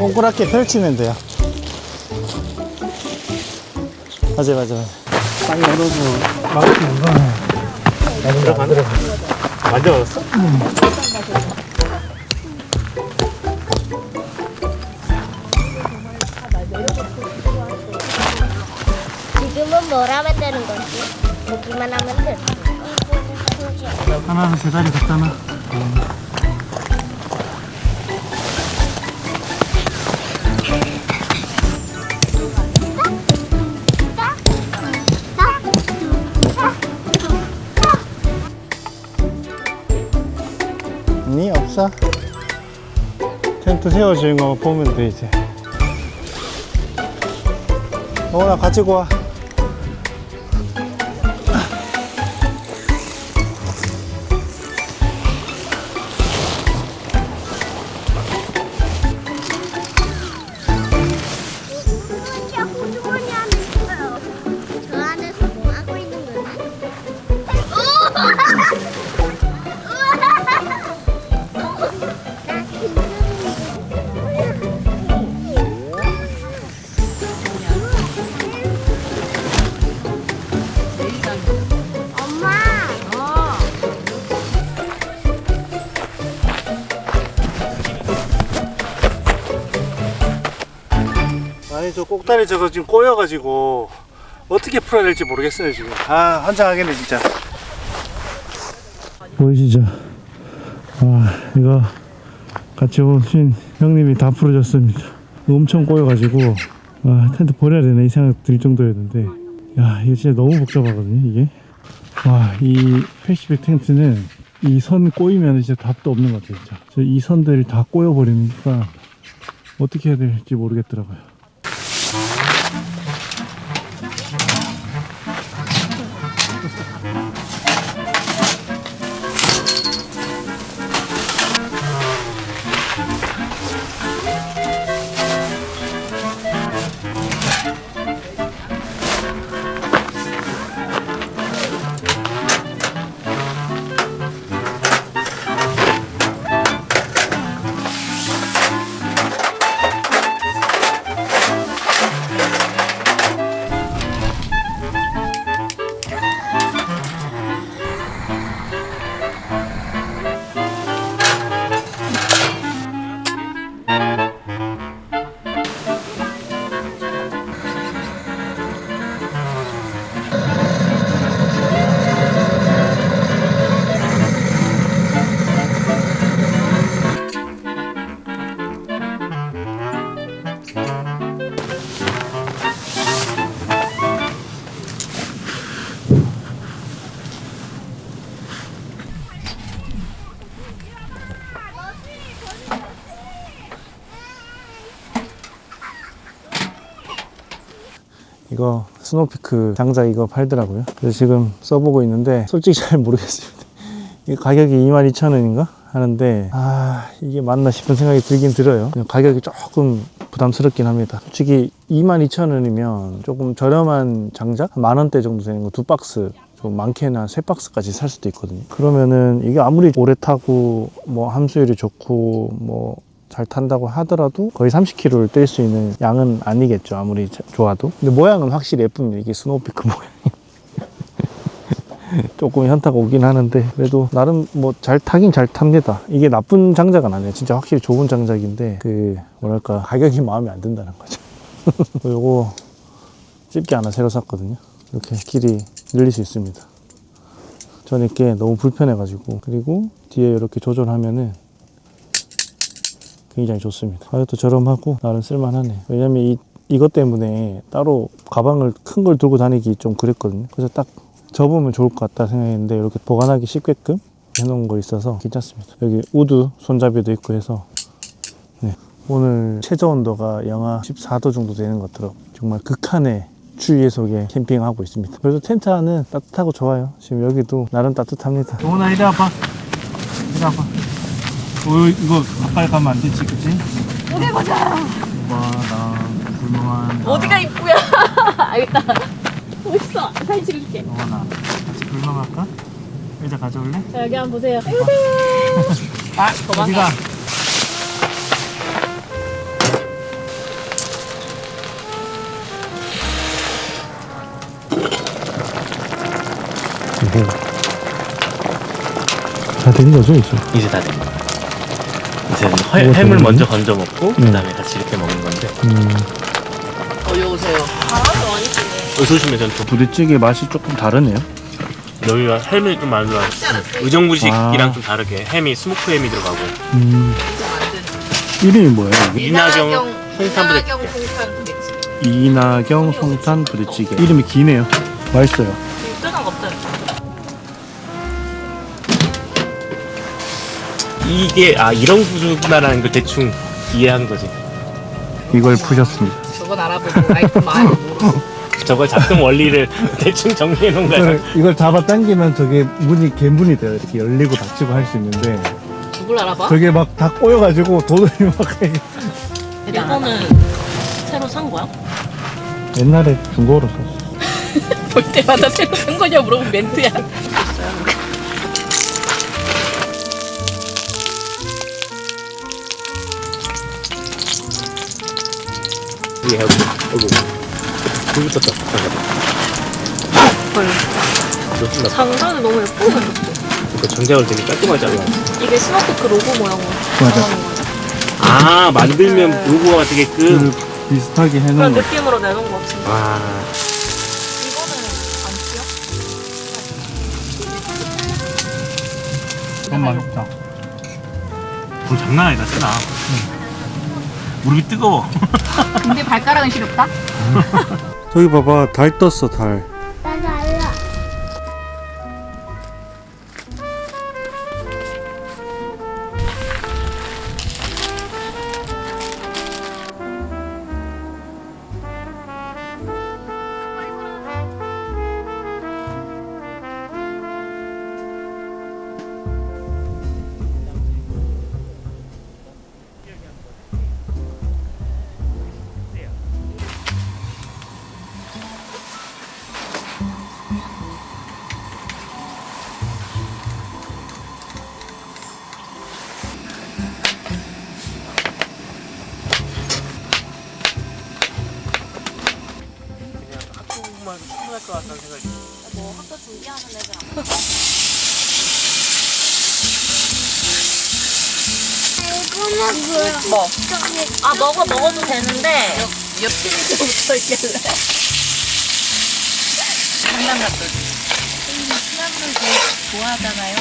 동그랗게 펼치면 돼요. 맞아. 땅이 얼어서 막히는 거. 만져봤어? 지금은 뭘 하면 되는 거지? 보기만 하면 돼. 하나는 제자리 갖다 놔. 아니 없어. 텐트 세워지는 거 보면 돼 이제. 나 가지고 와. 호주머니 안에 있어요. 저 안에서 뭐 하고 있는 거야? 아니 저 꼭다리 저거 지금 꼬여가지고 어떻게 풀어야 될지 모르겠어요 지금. 아 환장하겠네 진짜. 보이시죠? 이거 같이 오신 형님이 다 풀어줬습니다. 엄청 꼬여가지고 텐트 버려야 되나 이 생각 들 정도였는데, 야 이게 진짜 너무 복잡하거든요 이게. 이 패시백 텐트는 이 선 꼬이면 진짜 답도 없는 것 같아요 진짜. 이 선들이 다 꼬여버리니까 어떻게 해야 될지 모르겠더라고요. 이거 스노우피크 장작 이거 팔더라고요. 그래서 지금 써보고 있는데 솔직히 잘 모르겠습니다. 이 가격이 22,000원인가 하는데 이게 맞나 싶은 생각이 들긴 들어요. 가격이 조금 부담스럽긴 합니다. 솔직히 22,000원이면 조금 저렴한 장작? 10,000원대 정도 되는 거 2박스, 좀 많게는 한 3박스까지 살 수도 있거든요. 그러면은 이게 아무리 오래 타고 뭐 함수율이 좋고 뭐 잘 탄다고 하더라도 거의 30km를 뗄 수 있는 양은 아니겠죠, 아무리 좋아도. 근데 모양은 확실히 예쁩니다. 이게 스노우피크 모양이. 조금 현타가 오긴 하는데 그래도 나름 뭐 잘 타긴 잘 탑니다. 이게 나쁜 장작은 아니에요. 진짜 확실히 좋은 장작인데 뭐랄까 가격이 마음에 안 든다는 거죠. 요거 집게 하나 새로 샀거든요. 이렇게 길이 늘릴 수 있습니다. 저는 이게 너무 불편해 가지고. 그리고 뒤에 이렇게 조절하면은 굉장히 좋습니다. 가격도 저렴하고 나름 쓸만하네. 왜냐면 이것 때문에 따로 가방을 큰 걸 들고 다니기 좀 그랬거든요. 그래서 딱 접으면 좋을 것 같다 생각했는데 이렇게 보관하기 쉽게끔 해놓은 거 있어서 괜찮습니다. 여기 우드 손잡이도 있고 해서 오늘 최저 온도가 영하 14도 정도 되는 것 같더라고요. 정말 극한의 추위에 속에 캠핑하고 있습니다. 그래도 텐트 안은 따뜻하고 좋아요. 지금 여기도 나름 따뜻합니다. 동원아 이리 와봐. 이리 와봐. 이거 가까이 가면 안 되지, 그치? 어디 보자. 나 불멍한. 어디가 입구야? 알겠다. 멋있어. 사진 찍을게. 동원아, 같이 불멍할까? 의자 가져올래? 자, 여기 한번 보세요. 어디가? 된 거죠 이제? 이제 다 된 거야. 이제는 뭐가 햄을 되는 먼저 건져 먹고 네. 그다음에 같이 이렇게 먹는 건데. 여보세요. 하나도 안 있네. 조심해 전또 부대찌개 맛이 조금 다르네요. 여기가 햄이 좀 많이 들어가. 의정부식이랑 좀 다르게 햄이 스모크 햄이 들어가고. 이름이 뭐예요? 이게? 이나경 이나경 송탄부대. 송탄 부대찌개. 이나경 송탄 부대찌개. 이름이 기네요. 맛있어요. 뜨거운 거 없어요. 이게 이런 구조구나라는 걸 대충 이해한 거지. 이걸 푸셨습니다. 저건 알아보고 아이템 많이 모르고. 저걸 작동 원리를 대충 정리해 놓은 거야. 이걸 잡아 당기면 저게 문이 개문이 돼요. 이렇게 열리고 닫히고 할 수 있는데 누굴 알아봐? 저게 막 다 꼬여가지고 도둑이 막 이거는 새로 산 거야? 옛날에 중고로 샀어. 볼 때마다 새로 산 거냐 물어보면 멘트야. 이게 하고, 어이구. 불 붙었다. 헐. 놓친다. 장갑이 너무 예쁘게 생겼어. 그러니까 전장을 되게 깔끔하지 않아? 이게 스노피크 로고 모양으로 맞아. 나오는 거야. 만들면 로고가 되게끔. 비슷하게 그런 해놓은 거. 느낌으로 내놓은 거 같은데. 아, 이거는 안 튀어? 그건 맛있다. 불 장난 아니다, 세나. 무릎이 뜨거워. 근데 발가락은 시렵다? 저기 봐봐, 달 떴어, 달. 나도 알아. 학교만 충분할 것 같다는 생각이. 뭐 학교 준비하는 애들 안 이거는 뭐야? 뭐? 저기 아 먹어도 되는데 옆 TV도 붙어 있길래 장난 같더니 사람들 되게 좋아하잖아요.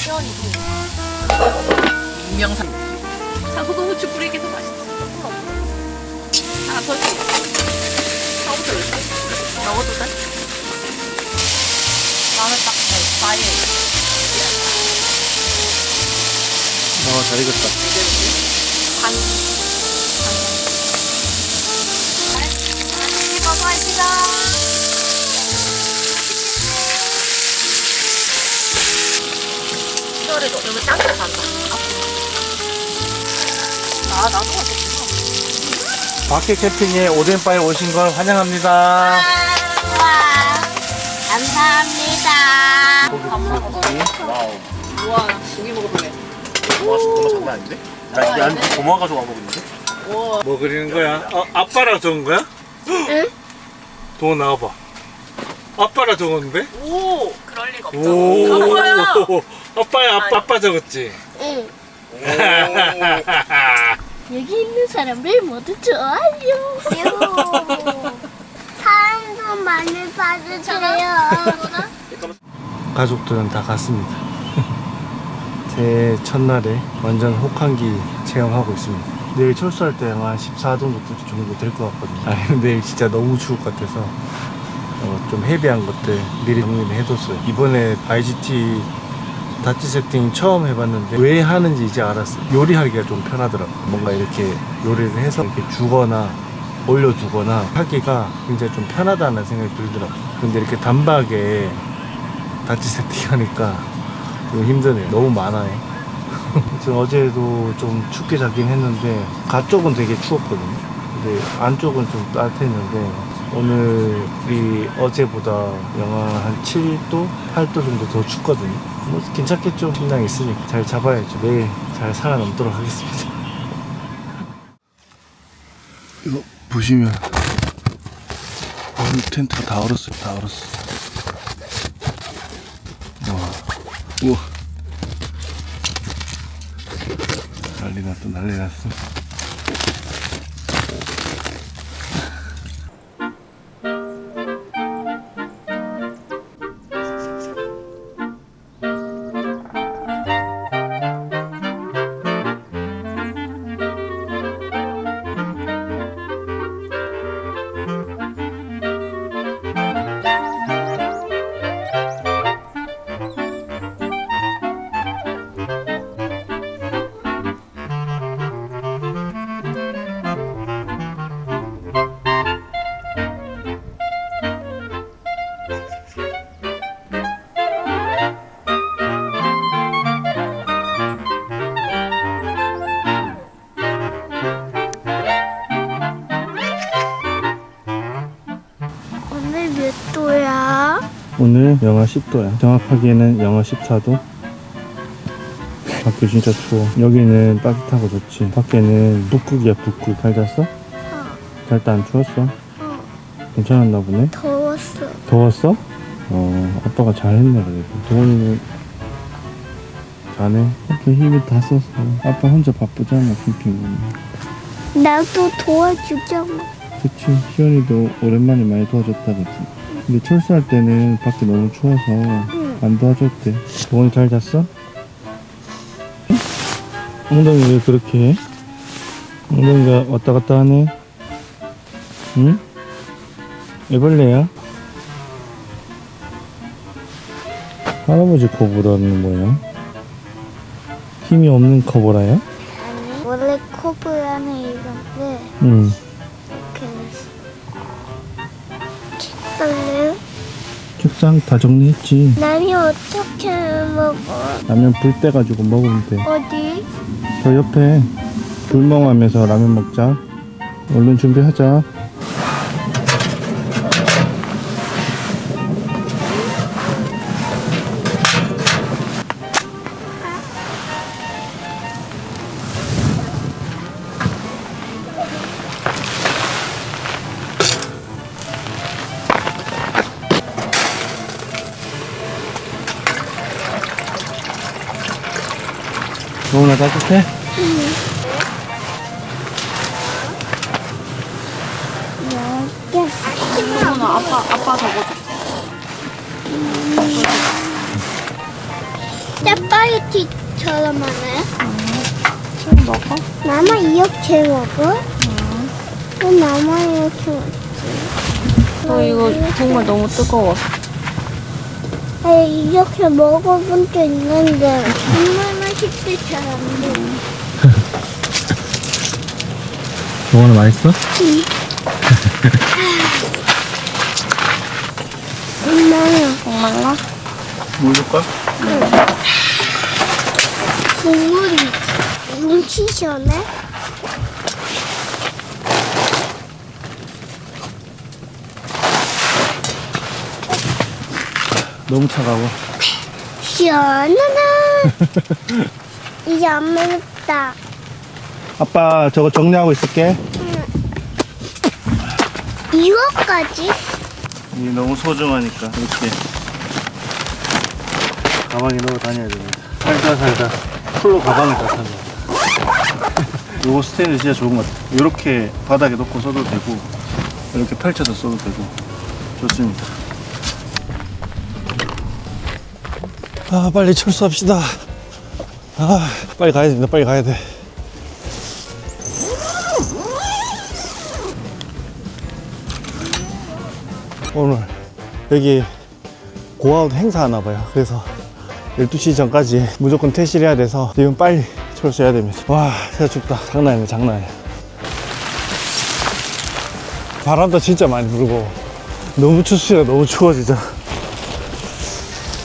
시원이도 유명상 사고도 후추 뿌리기 더 맛있어. 하나 더 줘. 사고도 왜 줘? 먹어도 돼? 나는 딱 나의 잘 익었다. 반 이거를 여기 딴데 산다. 나도 왔겠구나. 바퀴 캠핑에 오덴바에 오신 걸 환영합니다. 와, 감사합니다. 밥 먹어봐. 와우. 우와, 고기 먹어볼래. 와, 정말 장난 아닌데? 나 이게 한 고마워 가지고 와보겠는데? 우와. 뭐 그리는 거야? 아빠랑 적은 거야? 응? 돈 나와봐. 아빠랑 적었는데? 오, 그럴 리가 없죠. 오, 가봐요. 아빠야, 아빠 적었지? 응. 여기 있는 사람들 모두 좋아요. 사람도 많이 봐주세요. 가족들은 다 갔습니다. 제 첫날에 완전 혹한기 체험하고 있습니다. 내일 철수할 때 아마 14도 정도 될 것 같거든요. 아니, 내일 진짜 너무 추울 것 같아서 좀 헤비한 것들 미리 정리를 해뒀어요. 이번에 바이지티 다치 세팅 처음 해봤는데 왜 하는지 이제 알았어요. 요리하기가 좀 편하더라고요. 뭔가 이렇게 요리를 해서 이렇게 주거나 올려두거나 하기가 굉장히 좀 편하다는 생각이 들더라고요. 근데 이렇게 단박에 다치 세팅하니까 좀 힘드네요. 너무 많아요. 지금 어제도 좀 춥게 자긴 했는데 가쪽은 되게 추웠거든요. 근데 안쪽은 좀 따뜻했는데 오늘이 어제보다 영하 한 7도, 8도 정도 더 춥거든요. 뭐 괜찮겠죠. 식량이 있으니까 잘 잡아야죠. 내일 잘 살아남도록 하겠습니다. 이거 보시면 텐트가 다 얼었어요. 다 얼었어. 와. 우와. 난리 났어, 난리 났어. 오늘 몇 도야? 오늘 영하 10도야. 정확하게는 영하 14도. 밖에 진짜 추워. 여기는 따뜻하고 좋지. 밖에는 북극이야, 북극. 잘 잤어? 잘 때 안 추웠어? 괜찮았나 보네. 더웠어. 더웠어? 아빠가 잘했네, 그래도. 도원이는 자네. 이렇게 힘을 다 썼어. 아빠 혼자 바쁘잖아, 캠핑은. 나도 도와주잖아. 그치. 시연이도 오랜만에 많이 도와줬다, 그치? 근데 철수할 때는 밖에 너무 추워서 안 도와줬대. 도원이 잘 잤어? 응? 엉덩이 왜 그렇게 해? 엉덩이가 왔다 갔다 하네? 응? 애벌레야? 할아버지 코브라는 뭐야? 힘이 없는 코브라야? 아니, 원래 코브라는 이건데, 응. 이렇게 책벌레? 책상 다 정리했지. 남이 어떻게 먹어? 라면 불 떼가지고 먹으면 돼. 어디? 저 옆에 불멍하면서 라면 먹자. 얼른 준비하자. 너무나 따뜻해? 이거는 아빠 저거 줘. 짜파게티처럼 하네. 지금 먹어? 나만 이렇게 먹어? 왜 나만 이렇게 먹지? 이거 정말 너무 뜨거워서. 아니, 이렇게 먹어본 적 있는데 정말 맛있게 잘 안 돼. 너무나 맛있어? 엄마는 정말로? 물 줄까? 국물이 엄청 시원해? 너무 차가워. 시원하다. 이제 안 매웠다. 아빠 저거 정리하고 있을게. 이거까지? 이게 너무 소중하니까 이렇게 가방에 넣어 다녀야 됩니다. 살다 풀로 가방을 다 탔네. 요거 스테인레스 진짜 좋은 것 같아요. 이렇게 바닥에 놓고 써도 되고 이렇게 펼쳐서 써도 되고 좋습니다. 아, 빨리 철수합시다. 아, 빨리 가야 됩니다. 빨리 가야 돼. 오늘 여기 고아웃 행사 하나 봐요. 그래서 12시 전까지 무조건 퇴실해야 돼서 지금 빨리 철수해야 됩니다. 와, 진짜 춥다. 장난 아니네, 장난 아니야. 바람도 진짜 많이 불고 너무 춥습니다. 너무 추워 진짜.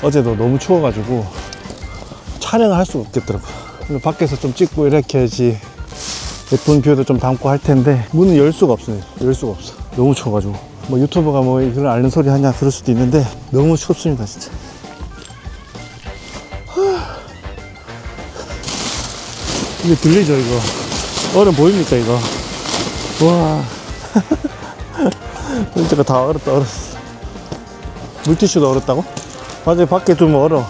어제도 너무 추워가지고 촬영을 할 수가 없겠더라고요. 밖에서 좀 찍고 이렇게 해야지 예쁜 뷰도 좀 담고 할 텐데 문을 열 수가 없어요. 열 수가 없어. 너무 추워가지고. 뭐 유튜버가 뭐 그런 앓는 소리 하냐 그럴 수도 있는데 너무 춥습니다 진짜. 이게 들리죠 이거? 얼음 보입니까 이거? 와. 진짜 다 얼었다 얼었어. 물티슈도 얼었다고? 맞아요, 밖에 좀 얼어.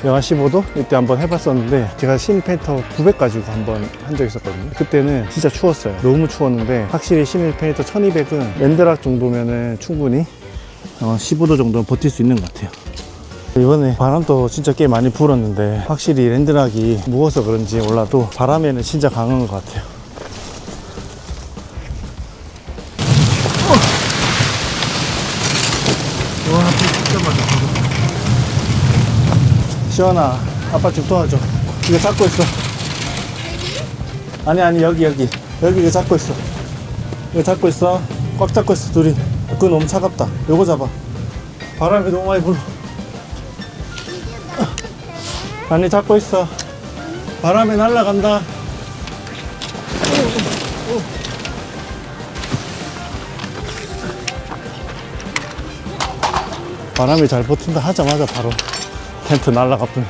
영하 15도? 이때 한번 해봤었는데 제가 신일 페인터 900 가지고 한번 한 적이 있었거든요. 그때는 진짜 추웠어요. 너무 추웠는데 확실히 신일 페인터 1200은 랜드락 정도면은 충분히 15도 정도는 버틸 수 있는 것 같아요. 이번에 바람도 진짜 꽤 많이 불었는데 확실히 랜드락이 무거워서 그런지 몰라도 바람에는 진짜 강한 것 같아요. 와, 진짜 많다. 시원아, 아빠 좀 도와줘. 이거 잡고 있어. 아니 여기 이거 잡고 있어. 이거 잡고 있어. 꽉 잡고 있어 둘이. 그거 너무 차갑다. 요거 잡아. 바람이 너무 많이 불어. 아니 잡고 있어. 바람에 날아간다. 바람이 잘 버틴다 하자마자 바로 텐트 날아가 뿐.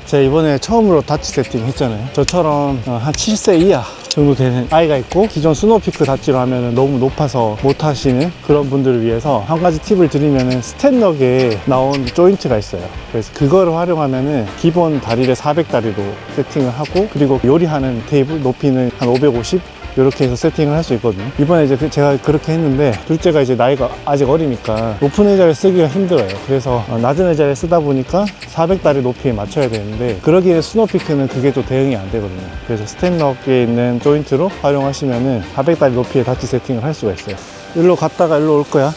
제가 이번에 처음으로 다치 세팅 했잖아요. 저처럼 한 7세 이하 정도 되는 아이가 있고 기존 스노우피크 다치로 하면 너무 높아서 못 하시는 그런 분들을 위해서 한 가지 팁을 드리면 스탠럭에 나온 조인트가 있어요. 그래서 그거를 활용하면 기본 다리를 400다리로 세팅을 하고 그리고 요리하는 테이블 높이는 한 550 이렇게 해서 세팅을 할 수 있거든요. 이번에 이제 제가 그렇게 했는데 둘째가 이제 나이가 아직 어리니까 높은 의자를 쓰기가 힘들어요. 그래서 낮은 의자를 쓰다 보니까 400다리 높이에 맞춰야 되는데 그러기에 스노우피크는 그게 또 대응이 안 되거든요. 그래서 스탠럭에 있는 조인트로 활용하시면은 400다리 높이에 다치 세팅을 할 수가 있어요. 일로 갔다가 일로 올 거야.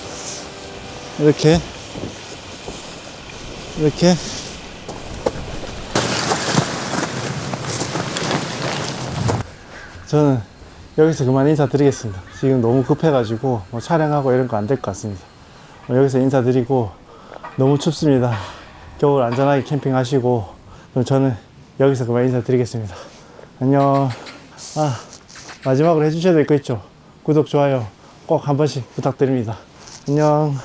이렇게 저는 여기서 그만 인사드리겠습니다. 지금 너무 급해가지고 뭐 촬영하고 이런 거 안 될 것 같습니다. 여기서 인사드리고 너무 춥습니다. 겨울 안전하게 캠핑하시고 그럼 저는 여기서 그만 인사드리겠습니다. 안녕. 마지막으로 해주셔야 될 거 있죠? 구독, 좋아요 꼭 한 번씩 부탁드립니다. 안녕.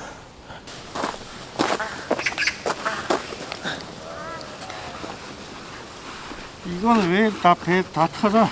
이거는 왜 다 배 다 터져?